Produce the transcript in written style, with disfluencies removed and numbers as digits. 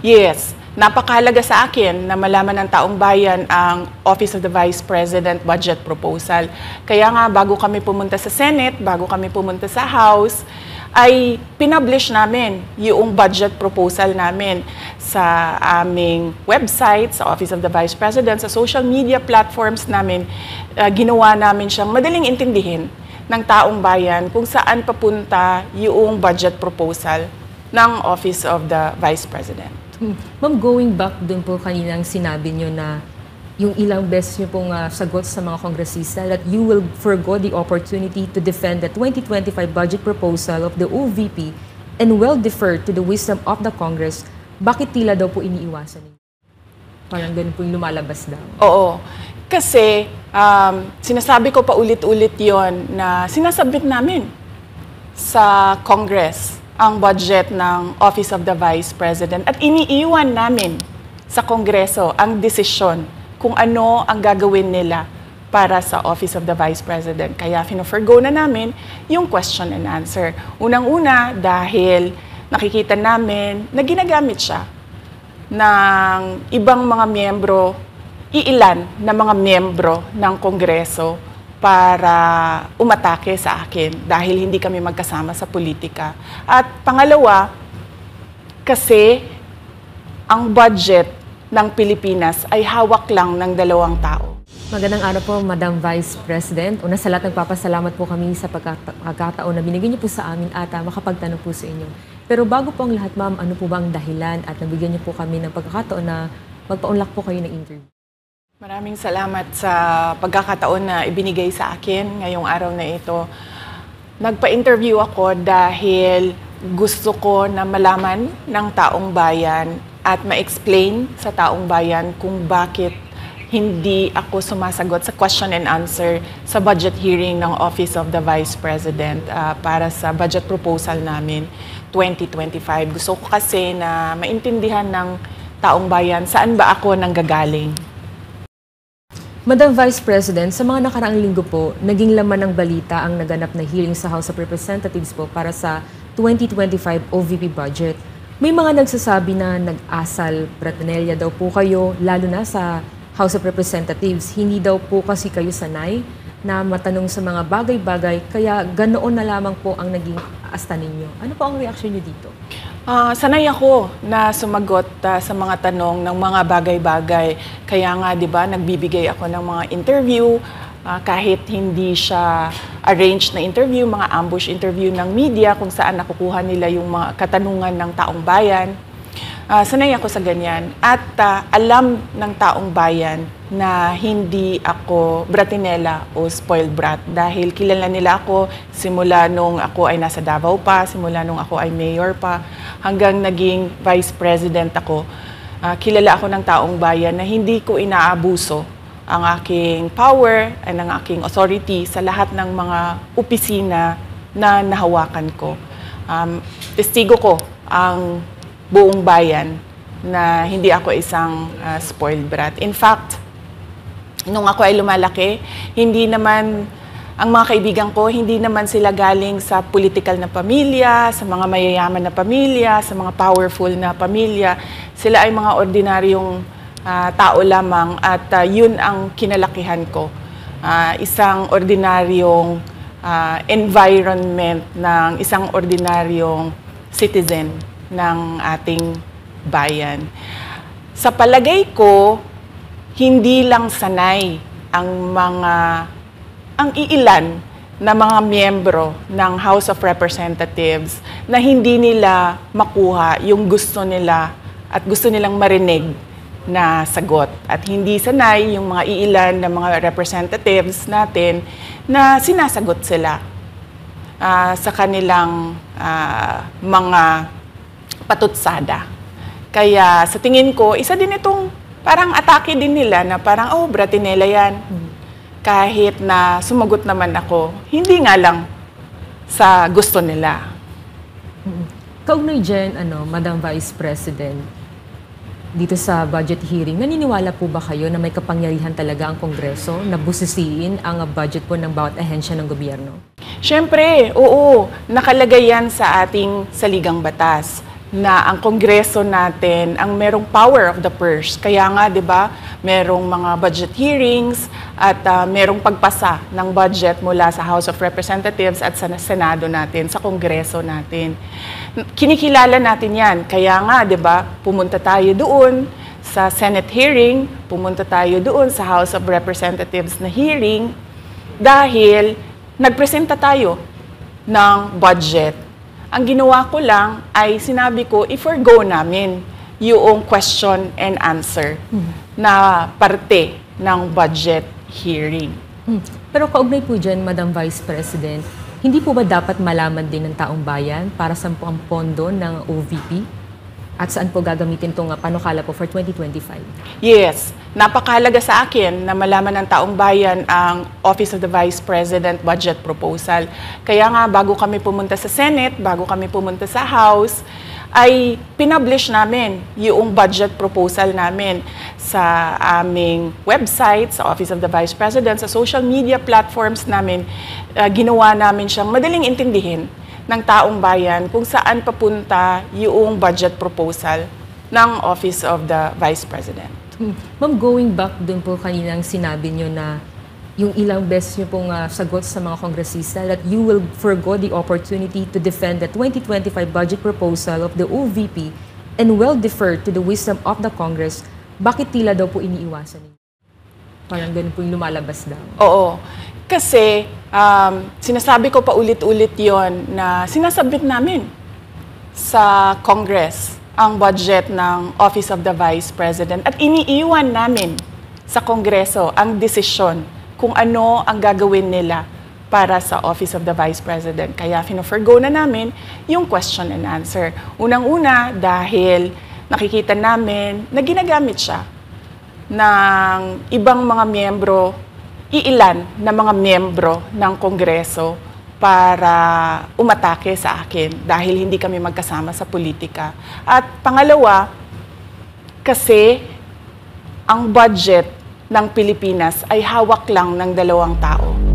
Yes, napakahalaga sa akin na malaman ng taong bayan ang Office of the Vice President Budget Proposal. Kaya nga, bago kami pumunta sa Senate, bago kami pumunta sa House, ay pinublish namin yung budget proposal namin sa aming website, sa Office of the Vice President, sa social media platforms namin. Ginawa namin siyang madaling intindihin ng taong bayan kung saan papunta yung budget proposal ng Office of the Vice President. Ma'am, going back dun po kaninang sinabi nyo na yung ilang beses nyo pong sagot sa mga kongresista that you will forgo the opportunity to defend the 2025 budget proposal of the OVP and will defer to the wisdom of the Congress, bakit tila daw po iniiwasan ninyo? Parang ganun po yung lumalabas daw. Oo. Kasi sinasabi ko pa ulit-ulit yon na sinasabit namin sa Congress ang budget ng Office of the Vice President at iniiwan namin sa Kongreso ang desisyon kung ano ang gagawin nila para sa Office of the Vice President. Kaya fino-forgo na namin yung question and answer. Unang-una dahil nakikita namin na ginagamit siya ng ibang mga miyembro, iilan na mga miyembro ng Kongreso para umatake sa akin dahil hindi kami magkasama sa politika. At pangalawa, kasi ang budget ng Pilipinas ay hawak lang ng 2 tao. Magandang araw po, Madam Vice President. Una sa lahat, nagpapasalamat po kami sa pagkakataon na binigyan niyo po sa amin at makapagtanong po sa inyo. Pero bago po ang lahat, ma'am, ano po ba ang dahilan at nabigyan niyo po kami ng pagkakataon na magpaunlak po kayo ng interview? Maraming salamat sa pagkakataon na ibinigay sa akin ngayong araw na ito. Nagpa-interview ako dahil gusto ko na malaman ng taong bayan at ma-explain sa taong bayan kung bakit hindi ako sumasagot sa question and answer sa budget hearing ng Office of the Vice President para sa budget proposal namin 2025. Gusto ko kasi na maintindihan ng taong bayan saan ba ako nanggagaling. Madam Vice President, sa mga nakaraang linggo po, naging laman ng balita ang naganap na hearing sa House of Representatives po para sa 2025 OVP budget. May mga nagsasabi na nag-asal bratanelya daw po kayo, lalo na sa House of Representatives. Hindi daw po kasi kayo sanay na matanong sa mga bagay-bagay, kaya ganoon na lamang po ang naging asta ninyo. Ano po ang reaksyon niyo dito? Sanay ako na sumagot sa mga tanong ng mga bagay-bagay. Kaya nga, di ba, nagbibigay ako ng mga interview, kahit hindi siya arranged na interview, mga ambush interview ng media kung saan nakukuha nila yung mga katanungan ng taong bayan. Sanay ako sa ganyan. At alam ng taong bayan na hindi ako bratinela o spoiled brat dahil kilala nila ako simula nung ako ay nasa Davao pa, simula nung ako ay mayor pa, hanggang naging vice president ako. Kilala ako ng taong bayan na hindi ko inaabuso ang aking power at ang aking authority sa lahat ng mga opisina na nahawakan ko. Testigo ko ang buong bayan na hindi ako isang spoiled brat. In fact, nung ako ay lumalaki, hindi naman, ang mga kaibigan ko, hindi naman sila galing sa political na pamilya, sa mga mayayaman na pamilya, sa mga powerful na pamilya. Sila ay mga ordinaryong tao lamang at yun ang kinalakihan ko. Isang ordinaryong environment ng isang ordinaryong citizen ng ating bayan. Sa palagay ko, hindi lang sanay ang iilan na mga miyembro ng House of Representatives na hindi nila makuha yung gusto nila at gusto nilang marinig na sagot. At hindi sanay yung mga iilan na mga representatives natin na sinasagot sila sa kanilang mga patutsada. Kaya sa tingin ko, isa din itong parang atake din nila na parang, oh, bratinela yan. Kahit na sumagot naman ako, hindi nga lang sa gusto nila. Kaugnay dyan, Madam Vice President, dito sa budget hearing, naniniwala po ba kayo na may kapangyarihan talaga ang Kongreso na busisiin ang budget po ng bawat ahensya ng gobyerno? Siyempre, oo. Nakalagay yan sa ating saligang batas. na ang Kongreso natin ang merong power of the purse. Kaya nga, di ba, merong mga budget hearings at merong pagpasa ng budget mula sa House of Representatives at sa Senado natin, sa Kongreso natin. Kinikilala natin yan. Kaya nga, di ba, pumunta tayo doon sa Senate hearing, pumunta tayo doon sa House of Representatives na hearing dahil nagpresenta tayo ng budget. Ang ginawa ko lang ay sinabi ko, i-forgo namin yung question and answer na parte ng budget hearing. Pero kaugnay po dyan, Madam Vice President, hindi po ba dapat malaman din ng taong bayan para saan po ang pondo ng OVP? At saan po gagamitin itong panukala po for 2025? Yes, napakahalaga sa akin na malaman ng taong bayan ang Office of the Vice President budget proposal. Kaya nga bago kami pumunta sa Senate, bago kami pumunta sa House, ay pinublish namin yung budget proposal namin sa aming website, sa Office of the Vice President, sa social media platforms namin. Ginawa namin siyang madaling intindihin ng taong bayan kung saan papunta yung budget proposal ng Office of the Vice President. Ma'am, going back dun po kaninang sinabi nyo na yung ilang beses nyo pong sagot sa mga kongresista that you will forgo the opportunity to defend the 2025 budget proposal of the OVP and will defer to the wisdom of the Congress, bakit tila daw po iniiwasan ninyo? Parang ganun po yung lumalabas daw. Oo. Kasi sinasabi ko pa ulit-ulit yon na sinasabit namin sa Congress ang budget ng Office of the Vice President at iniiwan namin sa Kongreso ang desisyon kung ano ang gagawin nila para sa Office of the Vice President. Kaya fino-forgo na namin yung question and answer. Unang-una dahil nakikita namin na ginagamit siya ng ibang mga miyembro, iilan na mga miyembro ng Kongreso para umatake sa akin dahil hindi kami magkasama sa politika. At pangalawa, kasi ang budget ng Pilipinas ay hawak lang ng 2 tao.